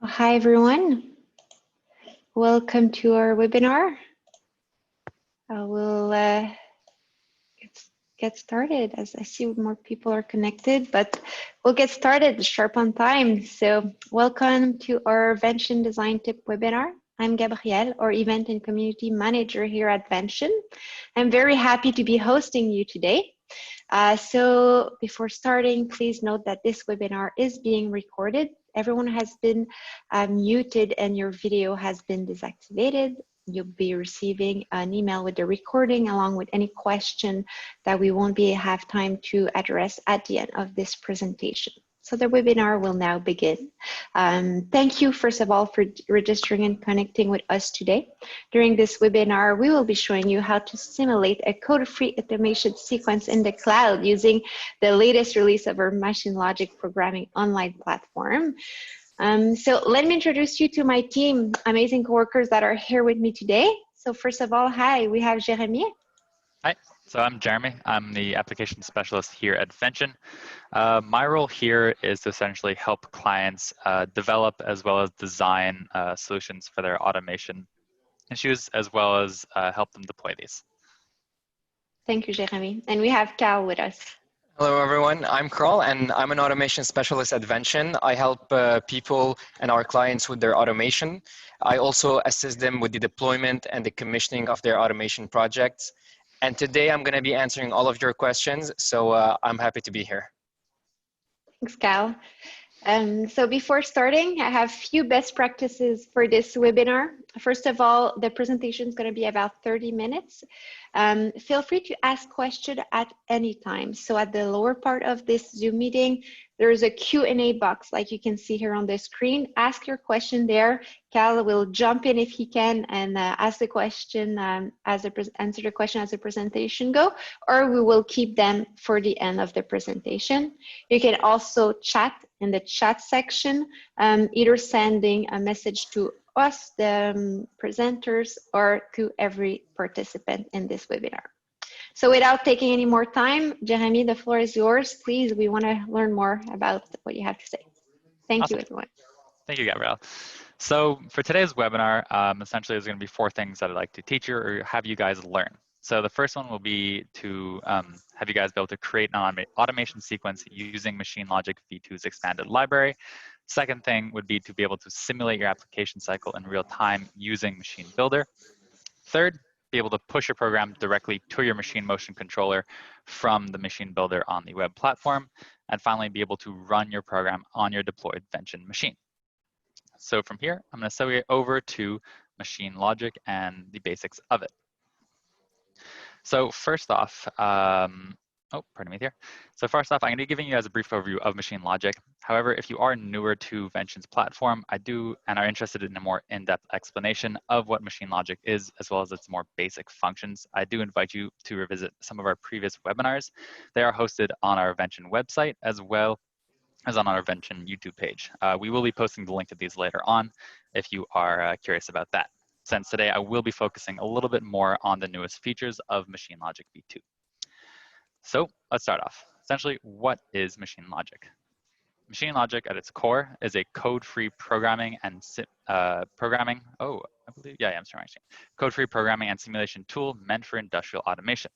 Hi, everyone. Welcome to our webinar. We'll get started as I see more people are connected, but we'll get started sharp on time. So welcome to our Vention Design Tip webinar. I'm Gabrielle, our Event and Community Manager here at Vention. I'm very happy to be hosting you today. So before starting, please note that this webinar is being recorded. Everyone has been muted and your video has been deactivated. You'll be receiving an email with the recording along with any question that we won't have time to address at the end of this presentation. So the webinar will now begin. Thank you, first of all, for registering and connecting with us today. During this webinar, we will be showing you how to simulate a code-free automation sequence in the cloud using the latest release of our MachineLogic programming online platform. So let me introduce you to my team, amazing coworkers that are here with me today. So first of all, hi, we have Jeremy. Hi, so I'm Jeremy. I'm the application specialist here at Vention. My role here is to essentially help clients develop as well as design solutions for their automation issues, as well as help them deploy these. Thank you, Jeremy. And we have Cal with us. Hello, everyone. I'm Carl, and I'm an automation specialist at Vention. I help people and our clients with their automation. I also assist them with the deployment and the commissioning of their automation projects. And today I'm going to be answering all of your questions, so I'm happy to be here. Thanks, Cal. So before starting, I have a few best practices for this webinar. First of all, the presentation is going to be about 30 minutes. Feel free to ask questions at any time. So at the lower part of this Zoom meeting, there is a Q&A box like you can see here on the screen. Ask your question there. Cal will jump in if he can and ask the question answer the question as the presentation go, or we will keep them for the end of the presentation. You can also chat in the chat section, either sending a message to us, the presenters, or to every participant in this webinar. So without taking any more time, Jeremy, the floor is yours. Please, we want to learn more about what you have to say. Thank you, everyone. Thank you, Gabrielle. So for today's webinar, essentially there's going to be 4 things that I'd like to teach you or have you guys learn. So the first one will be to have you guys be able to create an automation sequence using MachineLogic V2's expanded library. Second thing would be to be able to simulate your application cycle in real time using MachineBuilder. Third, be able to push your program directly to your MachineMotion Controller from the MachineBuilder on the web platform. And finally, be able to run your program on your deployed Vention machine. So from here, I'm going to segue over to MachineLogic and the basics of it. So first off, oh, pardon me there. So first off, I'm going to be giving you guys a brief overview of MachineLogic. However, if you are newer to Vention's platform, and are interested in a more in-depth explanation of what MachineLogic is, as well as its more basic functions, I do invite you to revisit some of our previous webinars. They are hosted on our Vention website, as well as on our Vention YouTube page. We will be posting the link to these later on if you are curious about that. Since today, I will be focusing a little bit more on the newest features of MachineLogic V2. So let's start off. Essentially, what is MachineLogic? MachineLogic at its core is a code-free programming and code-free programming and simulation tool meant for industrial automation.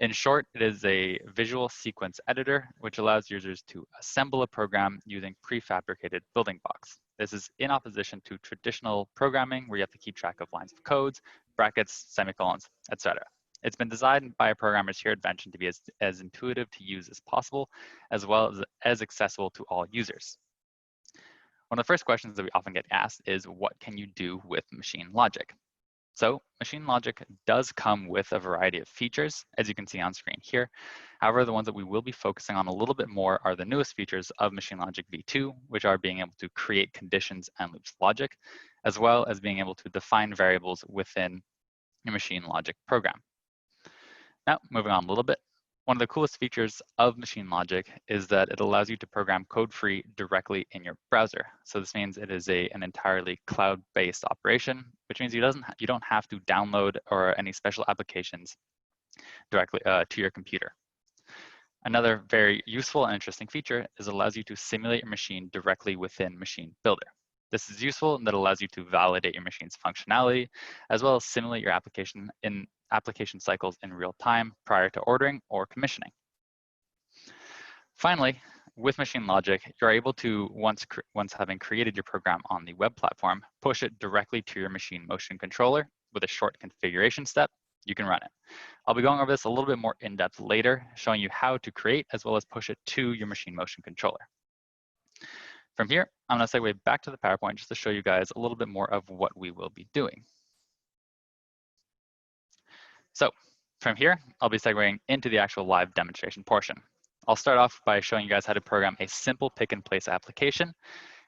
In short, it is a visual sequence editor which allows users to assemble a program using prefabricated building blocks. This is in opposition to traditional programming where you have to keep track of lines of codes, brackets, semicolons, etc. It's been designed by programmers here at Vention to be as intuitive to use as possible, as well as accessible to all users. One of the first questions that we often get asked is, what can you do with MachineLogic? So MachineLogic does come with a variety of features, as you can see on screen here. However, the ones that we will be focusing on a little bit more are the newest features of MachineLogic V2, which are being able to create conditions and loops logic, as well as being able to define variables within your MachineLogic program. Now, moving on a little bit, one of the coolest features of MachineLogic is that it allows you to program code-free directly in your browser. So this means it is an entirely cloud-based operation, which means you don't have to download or any special applications directly to your computer. Another very useful and interesting feature is it allows you to simulate your machine directly within MachineBuilder. This is useful and that allows you to validate your machine's functionality, as well as simulate your application in application cycles in real time prior to ordering or commissioning. Finally, with MachineLogic, you're able to, once having created your program on the web platform, push it directly to your MachineMotion Controller with a short configuration step. You can run it. I'll be going over this a little bit more in depth later, showing you how to create as well as push it to your MachineMotion Controller. From here, I'm going to segue back to the PowerPoint just to show you guys a little bit more of what we will be doing. So from here, I'll be segueing into the actual live demonstration portion. I'll start off by showing you guys how to program a simple pick and place application,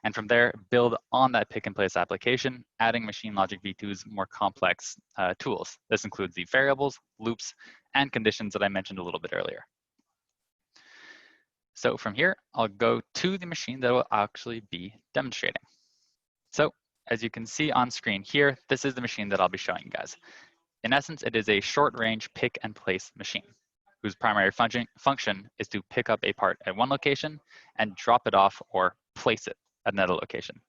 and from there, build on that pick and place application, adding MachineLogic V2's more complex tools. This includes the variables, loops, and conditions that I mentioned a little bit earlier. So from here, I'll go to the machine that will actually be demonstrating. So as you can see on screen here, this is the machine that I'll be showing you guys. In essence, it is a short-range pick and place machine whose primary function is to pick up a part at one location and drop it off or place it at another location.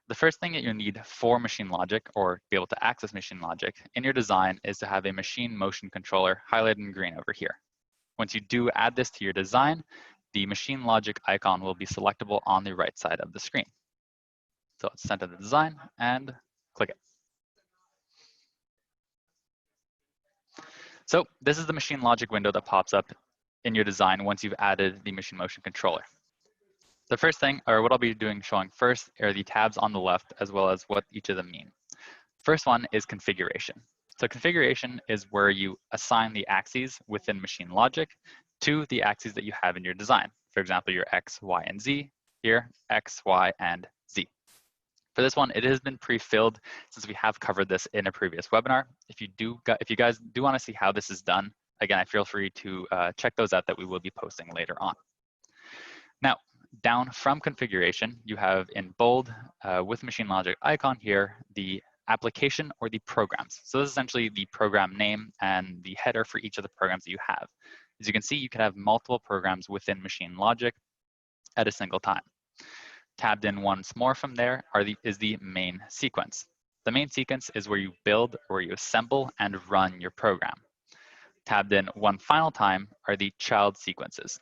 The first thing that you need for MachineLogic or be able to access MachineLogic in your design is to have a MachineMotion Controller highlighted in green over here. Once you do add this to your design, the MachineLogic icon will be selectable on the right side of the screen. So let's center the design and click it. So this is the MachineLogic window that pops up in your design once you've added the MachineMotion Controller. The first thing, or what I'll be showing first, are the tabs on the left, as well as what each of them mean. First one is configuration. So configuration is where you assign the axes within MachineLogic to the axes that you have in your design. For example, your X, Y, and Z, here, X, Y, and Z. For this one, it has been pre-filled since we have covered this in a previous webinar. If you guys do want to see how this is done, again, I feel free to check those out that we will be posting later on. Now, down from configuration, you have in bold with MachineLogic icon here, the application or the programs. So this is essentially the program name and the header for each of the programs that you have. As you can see, you can have multiple programs within MachineLogic at a single time. Tabbed in once more from there is the main sequence. The main sequence is where you build, where you assemble and run your program. Tabbed in one final time are the child sequences.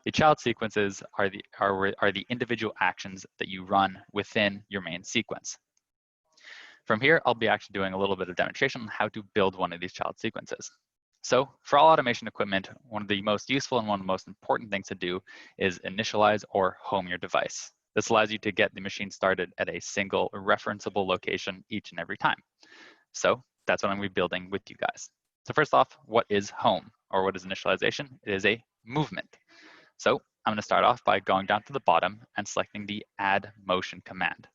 The child sequences are the individual actions that you run within your main sequence. From here, I'll be actually doing a little bit of demonstration on how to build one of these child sequences. So for all automation equipment, one of the most useful and one of the most important things to do is initialize or home your device. This allows you to get the machine started at a single referenceable location each and every time. So that's what I'm going to be building with you guys. So first off, what is home or what is initialization? It is a movement. So I'm going to start off by going down to the bottom and selecting the add motion command.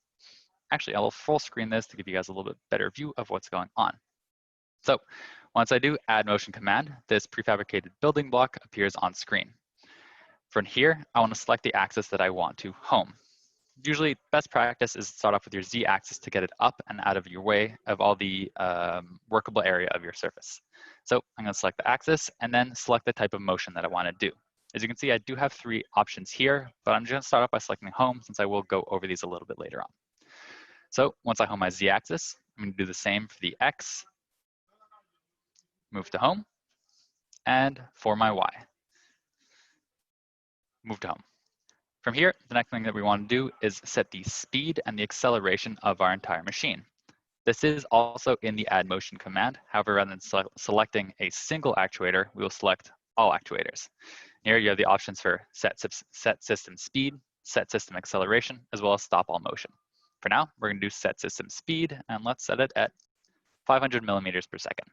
Actually, I will full screen this to give you guys a little bit better view of what's going on. So once I do add motion command, this prefabricated building block appears on screen. From here, I want to select the axis that I want to home. Usually best practice is to start off with your Z axis to get it up and out of your way of all the workable area of your surface. So I'm going to select the axis and then select the type of motion that I want to do. As you can see, I do have 3 options here, but I'm just going to start off by selecting home since I will go over these a little bit later on. So once I home my Z axis, I'm going to do the same for the X, move to home, and for my Y, move to home. From here, the next thing that we want to do is set the speed and the acceleration of our entire machine. This is also in the add motion command. However, rather than selecting a single actuator, we will select all actuators. Here you have the options for set system speed, set system acceleration, as well as stop all motion. For now, we're going to do set system speed, and let's set it at 500 millimeters per second.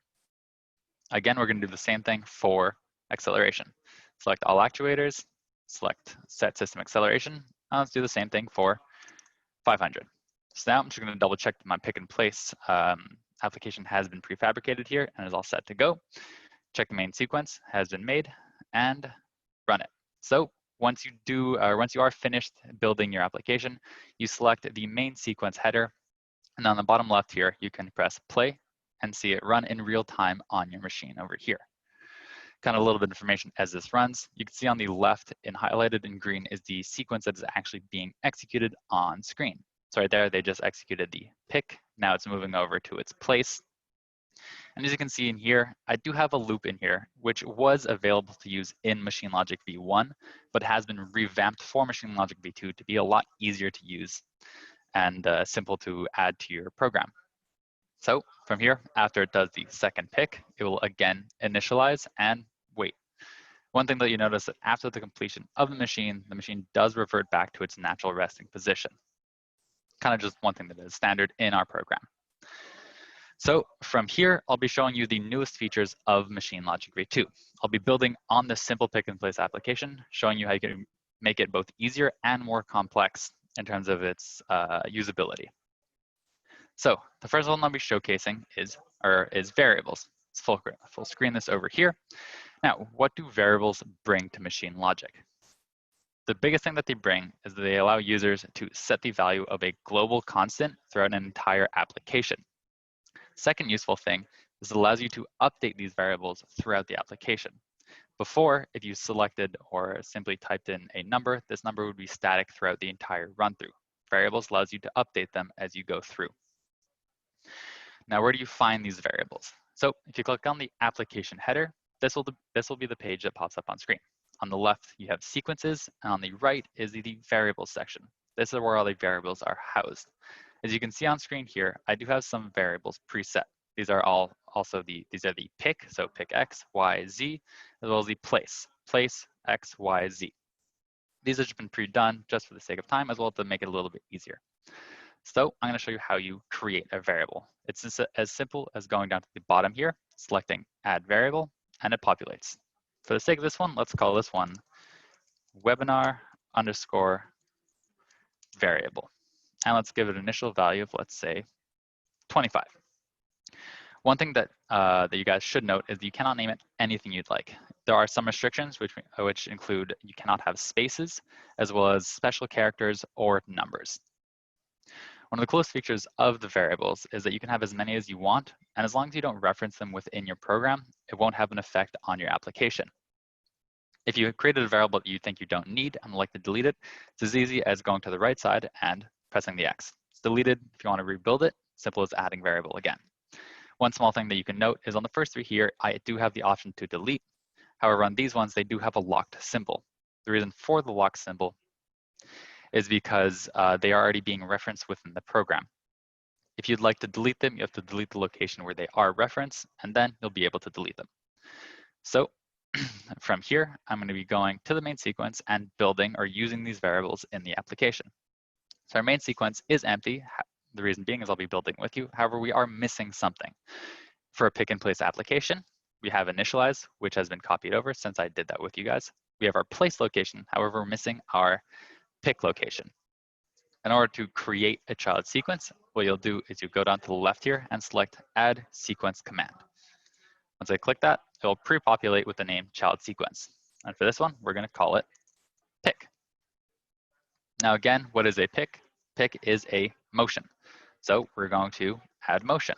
Again, we're going to do the same thing for acceleration. Select all actuators, select set system acceleration, and let's do the same thing for 500. So now I'm just going to double check that my pick and place application has been prefabricated here and is all set to go. Check the main sequence has been made and run it. So once you are finished building your application, you select the main sequence header, and on the bottom left here, you can press play and see it run in real time on your machine over here. kind of a little bit of information as this runs. You can see on the left and highlighted in green is the sequence that is actually being executed on screen. So right there, they just executed the pick. Now it's moving over to its place. And as you can see in here, I do have a loop in here, which was available to use in MachineLogic V1, but has been revamped for MachineLogic V2 to be a lot easier to use and simple to add to your program. So from here, after it does the second pick, it will again initialize and wait. One thing that you notice that after the completion of the machine does revert back to its natural resting position. Kind of just one thing that is standard in our program. So from here, I'll be showing you the newest features of MachineLogic V2. I'll be building on this simple pick and place application, showing you how you can make it both easier and more complex in terms of its usability. So the first one I'll be showcasing is variables. Let's full screen this over here. Now, what do variables bring to MachineLogic? The biggest thing that they bring is that they allow users to set the value of a global constant throughout an entire application. Second useful thing is it allows you to update these variables throughout the application. Before, if you selected or simply typed in a number, this number would be static throughout the entire run-through. Variables allows you to update them as you go through. Now, where do you find these variables? So if you click on the application header, this will be the page that pops up on screen. On the left, you have sequences, and on the right is the variables section. This is where all the variables are housed. As you can see on screen here, I do have some variables preset. These are these are the pick, so pick X, Y, Z, as well as the place X, Y, Z. These have been pre-done just for the sake of time, as well to make it a little bit easier. So I'm going to show you how you create a variable. It's just as simple as going down to the bottom here, selecting add variable, and it populates. For the sake of this one, let's call this one webinar underscore variable. And let's give it an initial value of, let's say, 25. One thing that you guys should note is you cannot name it anything you'd like. There are some restrictions which include you cannot have spaces, as well as special characters or numbers. One of the coolest features of the variables is that you can have as many as you want, and as long as you don't reference them within your program, it won't have an effect on your application. If you created a variable that you think you don't need and would like to delete it, it's as easy as going to the right side and pressing the X. It's deleted. If you want to rebuild it, simple as adding variable again. One small thing that you can note is on the first three here, I do have the option to delete. However, on these ones, they do have a locked symbol. The reason for the locked symbol is because they are already being referenced within the program. If you'd like to delete them, you have to delete the location where they are referenced, and then you'll be able to delete them. So from here, I'm going to be going to the main sequence and building or using these variables in the application. So our main sequence is empty. The reason being is I'll be building with you. However, we are missing something. For a pick and place application, we have initialize, which has been copied over since I did that with you guys. We have our place location. However, we're missing our pick location. In order to create a child sequence, what you'll do is you go down to the left here and select add sequence command. Once I click that, it will pre-populate with the name child sequence. And for this one, we're going to call it pick. Now again, what is a pick? Pick is a motion. So we're going to add motion.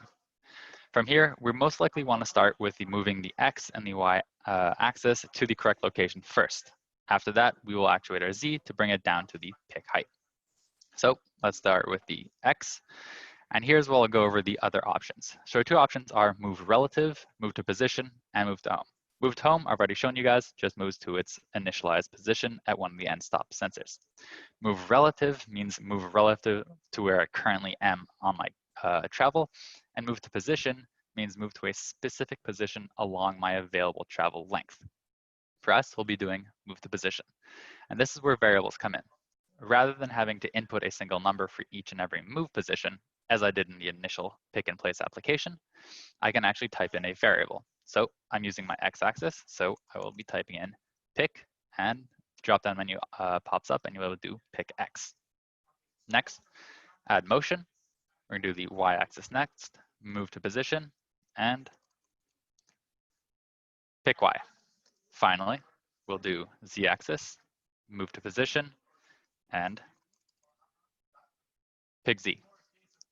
From here, we most likely want to start with moving the X and the Y axis to the correct location first. After that, we will actuate our Z to bring it down to the pick height. So let's start with the X. And here's where I'll go over the other options. So our two options are move relative, move to position, and move to home. Move to home, I've already shown you guys, just moves to its initialized position at one of the end stop sensors. Move relative means move relative to where I currently am on my travel. And move to position means move to a specific position along my available travel length. For us, we'll be doing move to position. And this is where variables come in. Rather than having to input a single number for each and every move position, as I did in the initial pick and place application, I can actually type in a variable. So I'm using my X-axis, so I will be typing in pick, and the drop-down menu pops up, and you'll be able to do pick X. Next, add motion. We're gonna do the Y-axis next, move to position, and pick Y. Finally, we'll do Z-axis, move to position, and pick Z.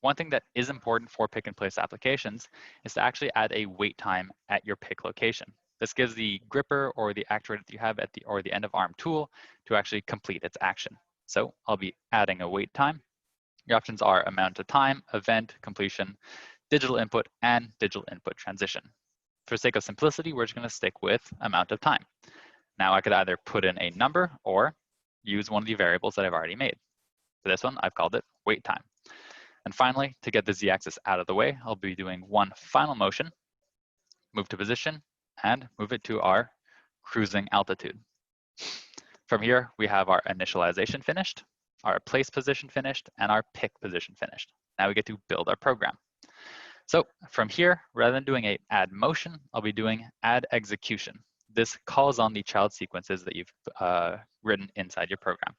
One thing that is important for pick and place applications is to actually add a wait time at your pick location. This gives the gripper or the actuator that you have at the end of arm tool to actually complete its action. So I'll be adding a wait time. Your options are amount of time, event, completion, digital input, and digital input transition. For sake of simplicity, we're just going to stick with amount of time. Now I could either put in a number or use one of the variables that I've already made. For this one, I've called it wait time. And finally, to get the z-axis out of the way, I'll be doing one final motion, move to position, and move it to our cruising altitude. From here, we have our initialization finished, our place position finished, and our pick position finished. Now we get to build our program. So from here, rather than doing a add motion, I'll be doing add execution. This calls on the child sequences that you've written inside your program.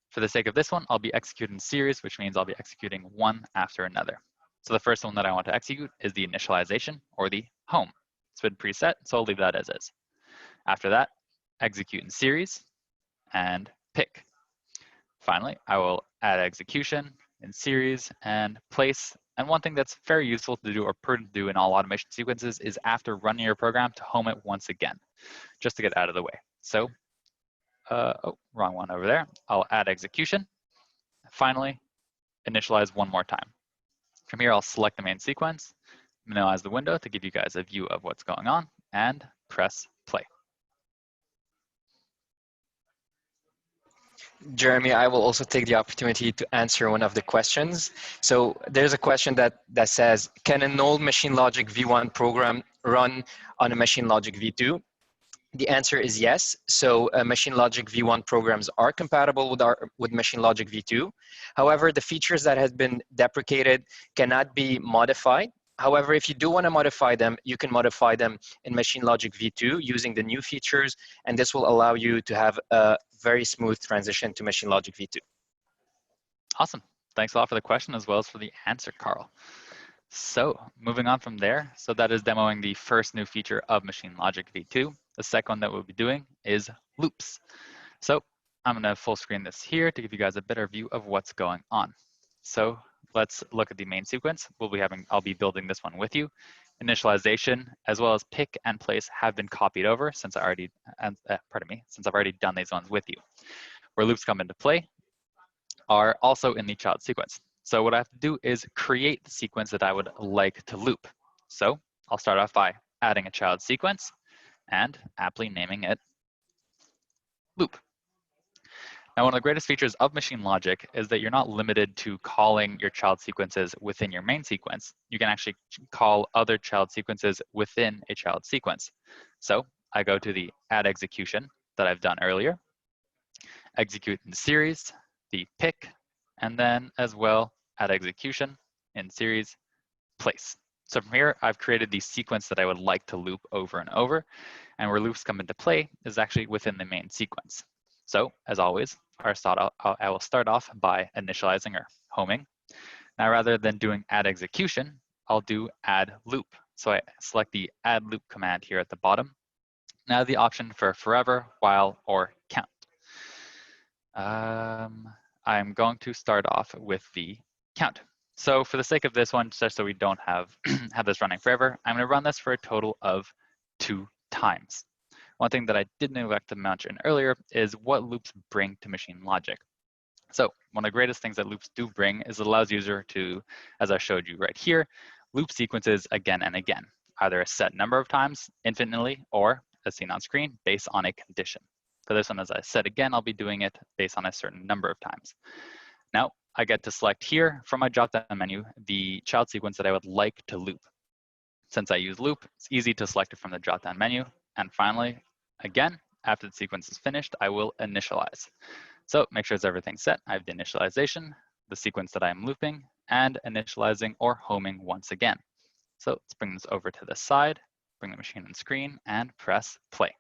For the sake of this one, I'll be executing series, which means I'll be executing one after another. So the first one that I want to execute is the initialization or the home. It's been preset, so I'll leave that as is. After that, execute in series and pick. Finally, I will add execution in series and place. And one thing that's very useful to do or prudent to do in all automation sequences is after running your program to home it once again, just to get out of the way. So, oh, wrong one over there. I'll add execution. Finally, initialize one more time. From here, I'll select the main sequence, minimize the window to give you guys a view of what's going on, and press play. Jeremy, I will also take the opportunity to answer one of the questions. So there's a question that says, can an old MachineLogic V1 program run on a MachineLogic V2? The answer is yes. So MachineLogic V1 programs are compatible with MachineLogic V2. However, the features that have been deprecated cannot be modified. However, if you do want to modify them, you can modify them in MachineLogic V2 using the new features, and this will allow you to have a very smooth transition to MachineLogic V2. Awesome. Thanks a lot for the question as well as for the answer, Carl. So moving on from there, so that is demoing the first new feature of MachineLogic V2. The second one that we'll be doing is loops. So I'm going to full screen this here to give you guys a better view of what's going on. So let's look at the main sequence. I'll be building this one with you. Initialization as well as pick and place have been copied over since I've already done these ones with you. Where loops come into play are also in the child sequence. So what I have to do is create the sequence that I would like to loop. So I'll start off by adding a child sequence and aptly naming it loop. Now, one of the greatest features of MachineLogic is that you're not limited to calling your child sequences within your main sequence. You can actually call other child sequences within a child sequence. So I go to the add execution that I've done earlier, execute in series, the pick, and then as well add execution in series, place. So from here, I've created the sequence that I would like to loop over and over. And where loops come into play is actually within the main sequence. So as always, I will start off by initializing or homing. Now, rather than doing add execution, I'll do add loop. So I select the add loop command here at the bottom. Now the option for forever, while, or count. I'm going to start off with the count. So for the sake of this one, just so we don't have, have this running forever, I'm going to run this for a total of 2 times. One thing that I did neglect to mention earlier is what loops bring to MachineLogic. So one of the greatest things that loops do bring is it allows user to, as I showed you right here, loop sequences again and again, either a set number of times, infinitely, or as seen on screen, based on a condition. For this one, as I said again, I'll be doing it based on a certain number of times. Now, I get to select here from my drop-down menu the child sequence that I would like to loop. Since I use loop, it's easy to select it from the drop-down menu. And finally, again, after the sequence is finished, I will initialize. So make sure everything's set. I have the initialization, the sequence that I'm looping, and initializing or homing once again. So let's bring this over to the side, bring the machine on screen, and press play.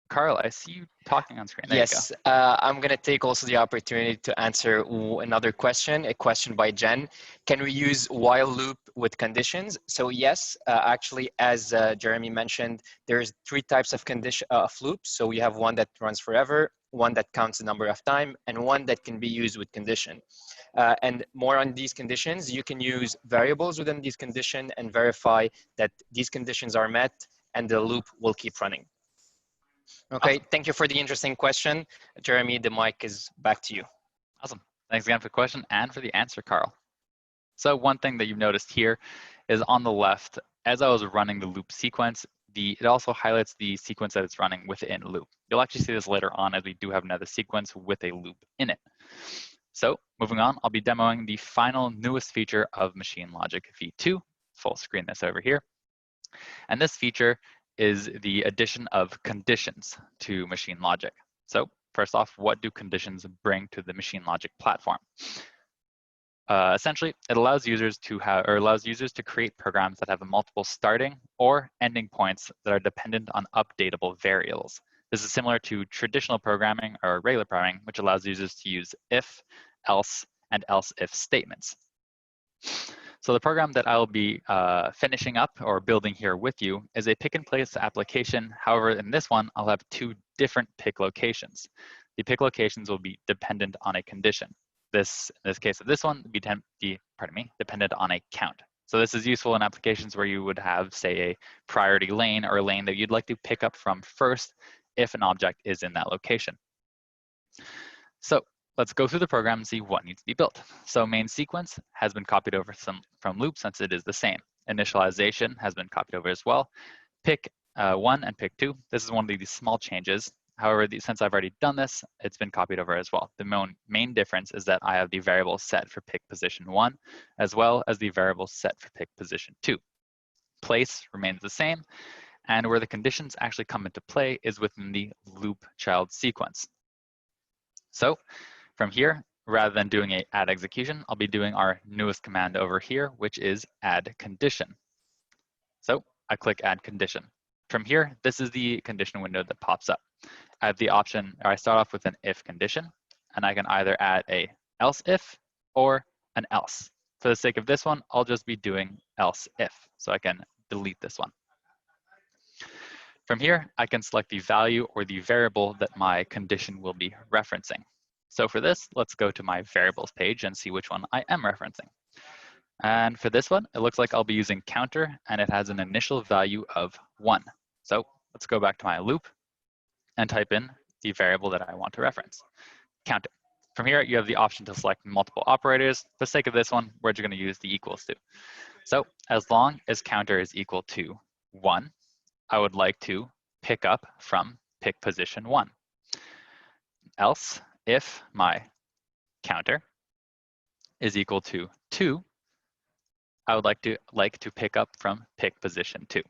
Carl, I see you talking on screen. There yes, you go. I'm going to take also the opportunity to answer another question, a question by Jen. Can we use while loop with conditions? So yes, actually, as Jeremy mentioned, there's 3 types of loops. So we have one that runs forever, one that counts the number of time, and one that can be used with condition. And more on these conditions, you can use variables within these conditions and verify that these conditions are met, and the loop will keep running. Okay, Awesome. thank you for the interesting question. Jeremy, the mic is back to you. Awesome. Thanks again for the question and for the answer, Carl. So one thing that you've noticed here is on the left, as I was running the loop sequence, it also highlights the sequence that it's running within loop. You'll actually see this later on as we do have another sequence with a loop in it. So moving on, I'll be demoing the final newest feature of MachineLogic V2. Full screen this over here. And this feature is the addition of conditions to MachineLogic. So first off, what do conditions bring to the MachineLogic platform? Essentially, it allows users to create programs that have multiple starting or ending points that are dependent on updatable variables. This is similar to traditional programming or regular programming, which allows users to use if, else, and else-if statements. So the program that I'll be finishing up or building here with you is a pick and place application. However, in this one, I'll have two different pick locations. The pick locations will be dependent on a condition. In this case of this one, dependent on a count. So this is useful in applications where you would have, say, a priority lane or a lane that you'd like to pick up from first if an object is in that location. So let's go through the program and see what needs to be built. So main sequence has been copied over from loop since it is the same. Initialization has been copied over as well. Pick 1 and pick 2. This is one of these small changes. However, since I've already done this, it's been copied over as well. The main difference is that I have the variable set for pick position 1, as well as the variable set for pick position 2. Place remains the same, and where the conditions actually come into play is within the loop child sequence. So from here, rather than doing a add execution, I'll be doing our newest command over here, which is add condition. So I click add condition. From here, this is the condition window that pops up. I have the option, or I start off with an if condition, and I can either add a else if or an else. For the sake of this one, I'll just be doing else if, so I can delete this one. From here, I can select the value or the variable that my condition will be referencing. So for this, let's go to my variables page and see which one I am referencing. And for this one, it looks like I'll be using counter, and it has an initial value of 1. So let's go back to my loop and type in the variable that I want to reference, counter. From here, you have the option to select multiple operators. For the sake of this one, we're just going to use the equals to. So as long as counter is equal to 1, I would like to pick up from pick position 1. Else, if my counter is equal to 2, I would like to pick up from pick position 2.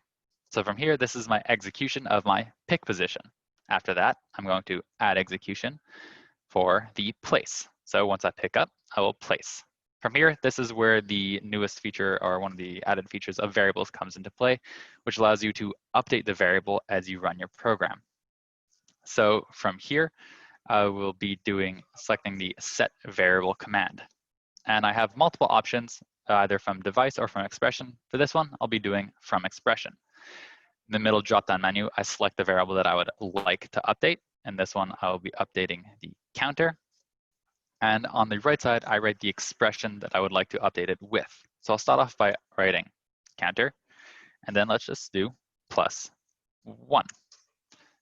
So from here, this is my execution of my pick position. After that, I'm going to add execution for the place. So once I pick up, I will place. From here, this is where the newest feature or one of the added features of variables comes into play, which allows you to update the variable as you run your program. So from here, I will be selecting the set variable command. And I have multiple options, either from device or from expression. For this one, I'll be doing from expression. In the middle drop-down menu, I select the variable that I would like to update. And this one, I will be updating the counter. And on the right side, I write the expression that I would like to update it with. So I'll start off by writing counter, and then let's just do +1.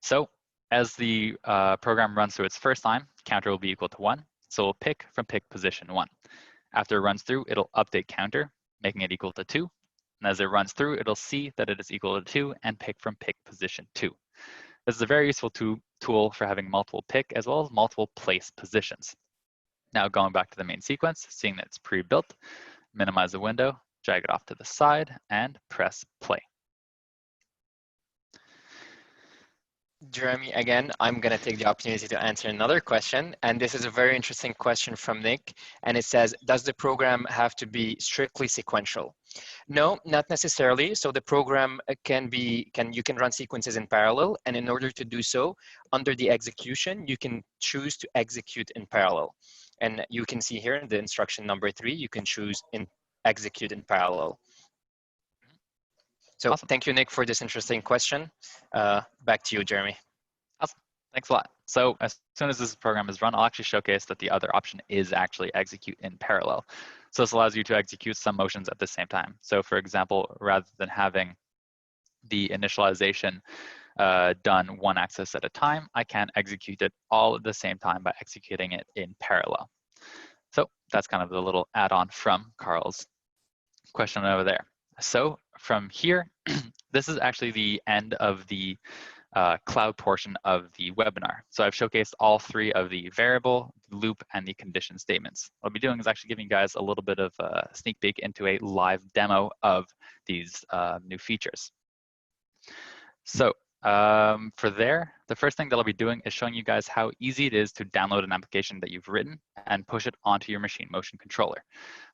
So as the program runs through its first time, counter will be equal to 1. So we'll pick from pick position 1. After it runs through, it'll update counter, making it equal to 2. And as it runs through, it'll see that it is equal to 2 and pick from pick position 2. This is a very useful tool for having multiple pick as well as multiple place positions. Now going back to the main sequence, seeing that it's pre-built, minimize the window, drag it off to the side, and press play. Jeremy, again, I'm going to take the opportunity to answer another question. And this is a very interesting question from Nick. And it says, does the program have to be strictly sequential? No, not necessarily. So the program you can run sequences in parallel. And in order to do so, under the execution, you can choose to execute in parallel. And you can see here in the instruction number 3, you can choose execute in parallel. So awesome. Thank you, Nick, for this interesting question. Back to you, Jeremy. Awesome. Thanks a lot. So as soon as this program is run, I'll actually showcase that the other option is actually execute in parallel. So this allows you to execute some motions at the same time. So for example, rather than having the initialization done one axis at a time, I can execute it all at the same time by executing it in parallel. So that's kind of the little add-on from Carl's question over there. So from here, this is actually the end of the cloud portion of the webinar. So I've showcased all three of the variable, loop, and the condition statements. What I'll be doing is actually giving you guys a little bit of a sneak peek into a live demo of these new features. So for there, the first thing that I'll be doing is showing you guys how easy it is to download an application that you've written and push it onto your MachineMotion controller.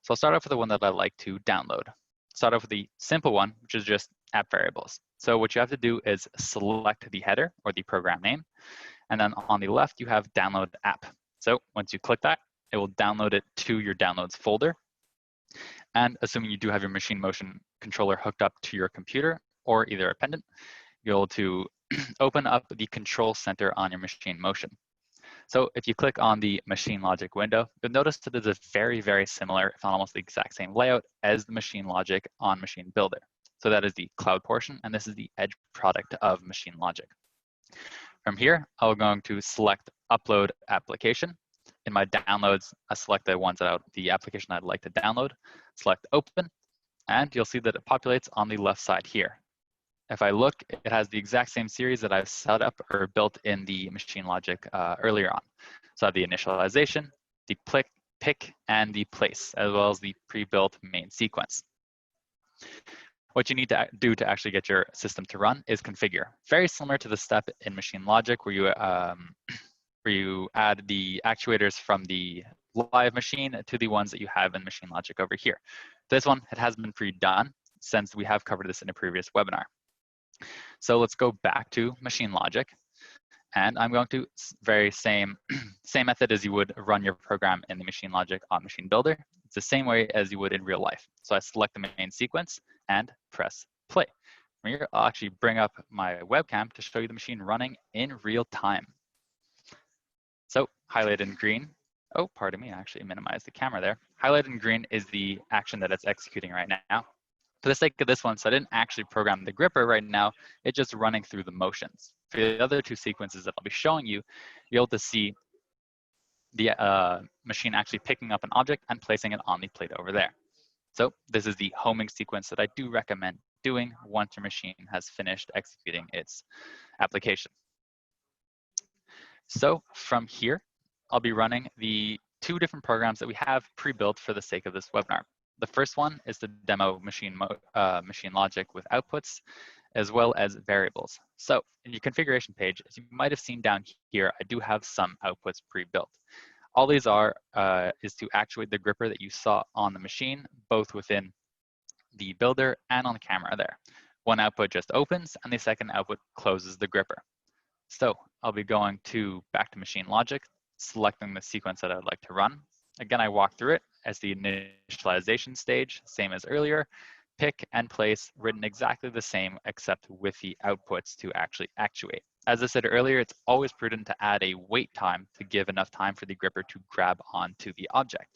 So I'll start off with the one that I like to download. Start off with the simple one, which is just app variables. So what you have to do is select the header or the program name. And then on the left, you have download app. So once you click that, it will download it to your downloads folder. And assuming you do have your MachineMotion controller hooked up to your computer or either a pendant, you'll be able to open up the control center on your MachineMotion. So if you click on the MachineLogic window, you'll notice that it is very, very similar, if not almost the exact same layout as the MachineLogic on MachineBuilder. So that is the cloud portion, and this is the edge product of MachineLogic. From here, I'm going to select Upload Application. In my downloads, I select the application I'd like to download, select Open, and you'll see that it populates on the left side here. If I look, it has the exact same series that I've set up or built in the MachineLogic earlier on. So I have the initialization, the pick, and the place, as well as the pre-built main sequence. What you need to do to actually get your system to run is configure. Very similar to the step in MachineLogic where you add the actuators from the live machine to the ones that you have in MachineLogic over here. This one, it has been pre-done since we have covered this in a previous webinar. So let's go back to MachineLogic, and I'm going to very same method as you would run your program in the MachineLogic on MachineBuilder. It's the same way as you would in real life. So I select the main sequence and press play. From here, I'll actually bring up my webcam to show you the machine running in real time. So highlighted in green, oh, pardon me, I actually minimized the camera there. Highlighted in green is the action that it's executing right now. For the sake of this one, so I didn't actually program the gripper right now, it's just running through the motions. For the other two sequences that I'll be showing you, you'll be able to see the machine actually picking up an object and placing it on the plate over there. So this is the homing sequence that I do recommend doing once your machine has finished executing its application. So from here, I'll be running the two different programs that we have pre-built for the sake of this webinar. The first one is to demo MachineLogic with outputs, as well as variables. So in your configuration page, as you might have seen down here, I do have some outputs pre-built. All these are is to actuate the gripper that you saw on the machine, both within the builder and on the camera there. One output just opens, and the second output closes the gripper. So I'll be going back to MachineLogic, selecting the sequence that I'd like to run. Again, I walk through it as the initialization stage, same as earlier. Pick and place, written exactly the same, except with the outputs to actually actuate. As I said earlier, it's always prudent to add a wait time to give enough time for the gripper to grab onto the object.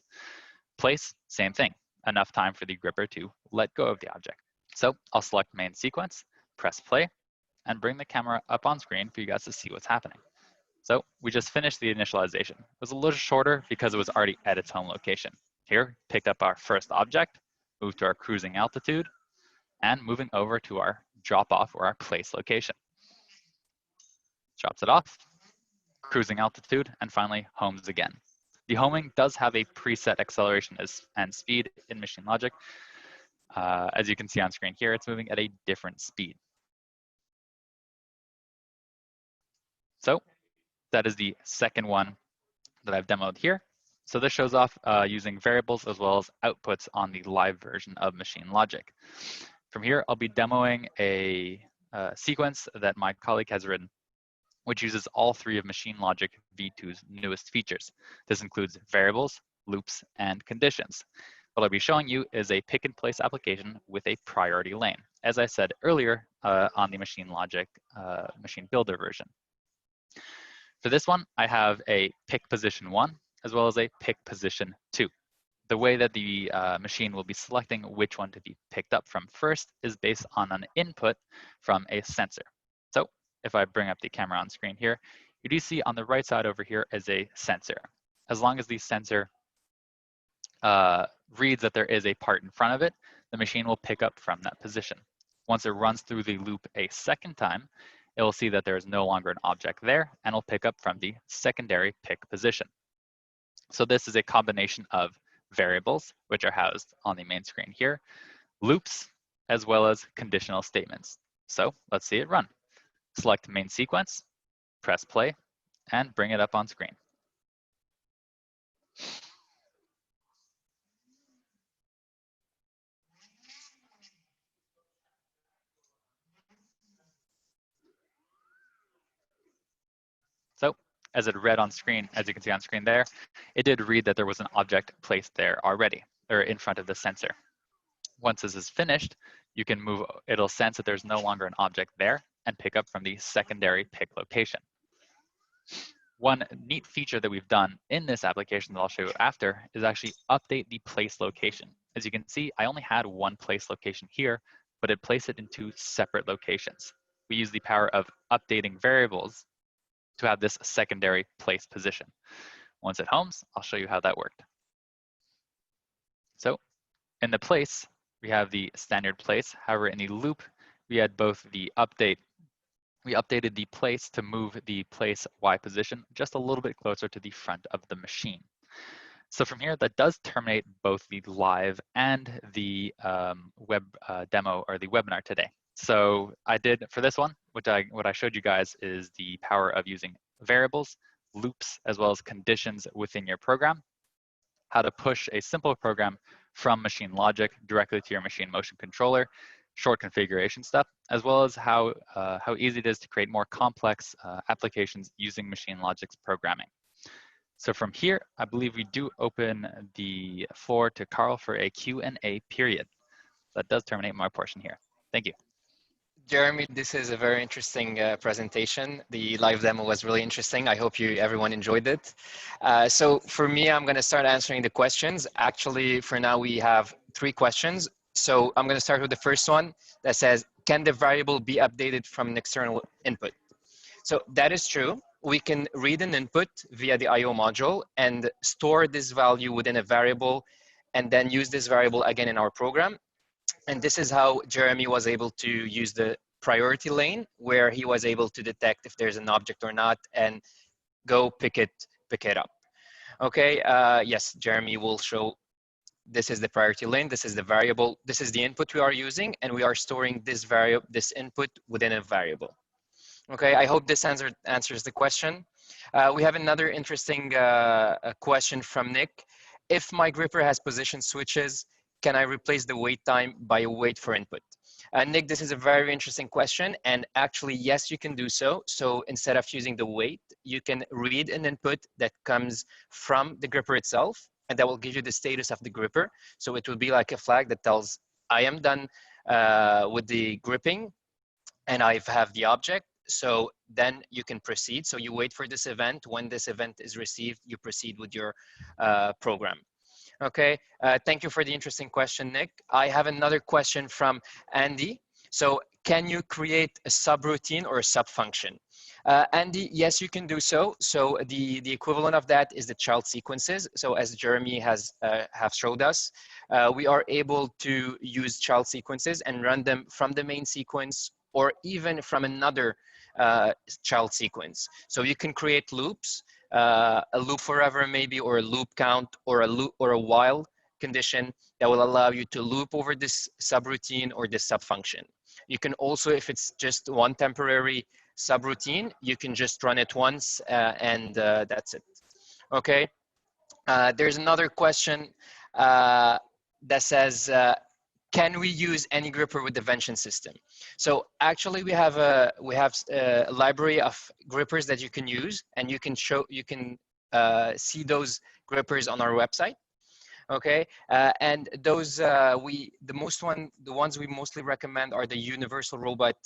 Place, same thing, enough time for the gripper to let go of the object. So I'll select main sequence, press play, and bring the camera up on screen for you guys to see what's happening. So we just finished the initialization. It was a little shorter because it was already at its home location. Here, picked up our first object, moved to our cruising altitude, and moving over to our drop off or our place location. Drops it off, cruising altitude, and finally homes again. The homing does have a preset acceleration and speed in MachineLogic. As you can see on screen here, it's moving at a different speed. So that is the second one that I've demoed here. So this shows off using variables as well as outputs on the live version of MachineLogic. From here, I'll be demoing a sequence that my colleague has written, which uses all three of MachineLogic V2's newest features. This includes variables, loops, and conditions. What I'll be showing you is a pick and place application with a priority lane, as I said earlier on the MachineLogic MachineBuilder version. For this one, I have a pick position 1 as well as a pick position 2. The way that the machine will be selecting which one to be picked up from first is based on an input from a sensor. So if I bring up the camera on screen here, you do see on the right side over here is a sensor. As long as the sensor reads that there is a part in front of it, the machine will pick up from that position. Once it runs through the loop a second time, it will see that there is no longer an object there and will pick up from the secondary pick position. So this is a combination of variables, which are housed on the main screen here, loops, as well as conditional statements. So let's see it run. Select main sequence, press play, and bring it up on screen. So as it read on screen, as you can see on screen there, it did read that there was an object placed there already, or in front of the sensor. Once this is finished, you can move, it'll sense that there's no longer an object there and pick up from the secondary pick location. One neat feature that we've done in this application that I'll show you after is actually update the place location. As you can see, I only had one place location here, but it placed it in 2 separate locations. We use the power of updating variables to have this secondary place position. Once it homes, I'll show you how that worked. So in the place, we have the standard place. However, in the loop, we had both the update. We updated the place to move the place Y position just a little bit closer to the front of the machine. So from here, that does terminate both the live and the web demo or the webinar today. So I did for this one, what I showed you guys is the power of using variables, loops, as well as conditions within your program, how to push a simple program from MachineLogic directly to your MachineMotion Controller, short configuration stuff, as well as how easy it is to create more complex applications using MachineLogic's programming. So from here, I believe we do open the floor to Carl for a Q&A period. That does terminate my portion here. Thank you. Jeremy, this is a very interesting presentation. The live demo was really interesting. I hope everyone enjoyed it. So for me, I'm going to start answering the questions. Actually, for now, we have 3 questions. So I'm going to start with the first one that says, can the variable be updated from an external input? So that is true. We can read an input via the IO module and store this value within a variable and then use this variable again in our program. And this is how Jeremy was able to use the priority lane, where he was able to detect if there's an object or not and go pick it up. Okay, yes, Jeremy will show this is the priority lane, this is the variable, this is the input we are using, and we are storing this input within a variable. Okay, I hope this answers the question. We have another interesting question from Nick. If my gripper has position switches, can I replace the wait time by a wait for input? Nick, this is a very interesting question. And actually, yes, you can do so. So instead of using the wait, you can read an input that comes from the gripper itself, and that will give you the status of the gripper. So it will be like a flag that tells, I am done with the gripping and I have the object. So then you can proceed. So you wait for this event. When this event is received, you proceed with your program. Okay, thank you for the interesting question, Nick. I have another question from Andy. So can you create a subroutine or a subfunction? Andy, yes, you can do so. So the equivalent of that is the child sequences. So as Jeremy has have showed us, we are able to use child sequences and run them from the main sequence or even from another child sequence. So you can create loops, a loop forever maybe, or a loop count, or a loop or a while condition that will allow you to loop over this subroutine or this subfunction. You can also, if it's just one temporary subroutine, you can just run it once and that's it. Okay. There's another question that says, can we use any gripper with the Vention system? So actually, we have a library of grippers that you can use, and you can see those grippers on our website. Okay, and those the ones we mostly recommend are the Universal Robot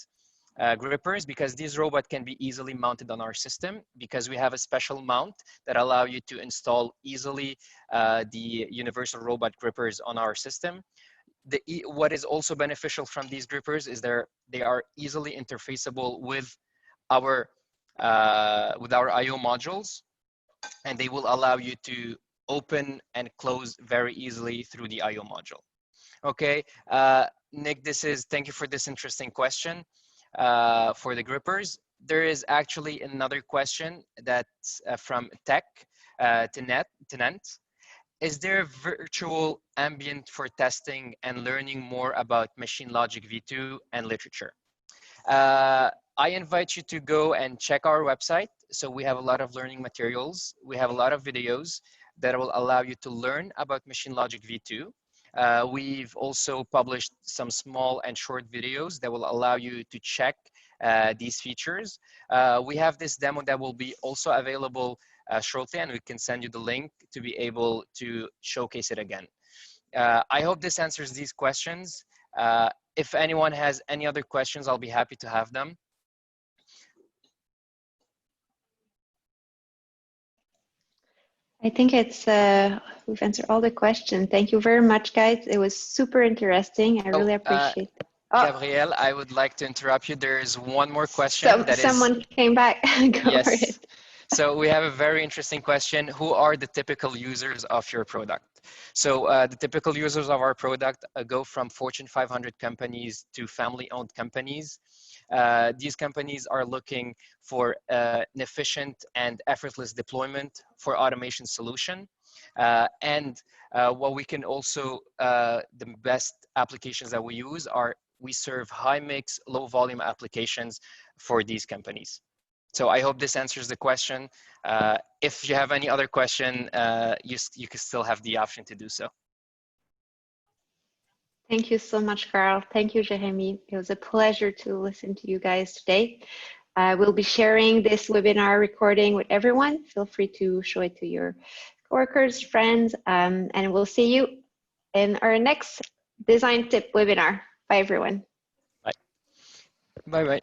grippers, because these robots can be easily mounted on our system, because we have a special mount that allow you to install easily the universal robot grippers on our system. What is also beneficial from these grippers is they are easily interfaceable with our I/O modules, and they will allow you to open and close very easily through the I/O module. Okay, Nick, thank you for this interesting question for the grippers. There is actually another question that's from Tech Tenant. Is there virtual ambient for testing and learning more about MachineLogic V2 and literature? I invite you to go and check our website. So we have a lot of learning materials. We have a lot of videos that will allow you to learn about MachineLogic V2. We've also published some small and short videos that will allow you to check these features. We have this demo that will be also available shortly, and we can send you the link to be able to showcase it again. I hope this answers these questions. If anyone has any other questions, I'll be happy to have them. I think we've answered all the questions. Thank you very much, guys. It was super interesting. I really appreciate it. Gabrielle, I would like to interrupt you. There is one more question. Someone came back. Go for it. So we have a very interesting question. Who are the typical users of your product? So the typical users of our product go from Fortune 500 companies to family-owned companies. These companies are looking for an efficient and effortless deployment for automation solution. What we can also, the best applications that we use are, we serve high mix, low volume applications for these companies. So I hope this answers the question. If you have any other question, you can still have the option to do so. Thank you so much, Carl. Thank you, Jeremy. It was a pleasure to listen to you guys today. We'll be sharing this webinar recording with everyone. Feel free to show it to your coworkers, friends, and we'll see you in our next design tip webinar. Bye, everyone. Bye. Bye-bye.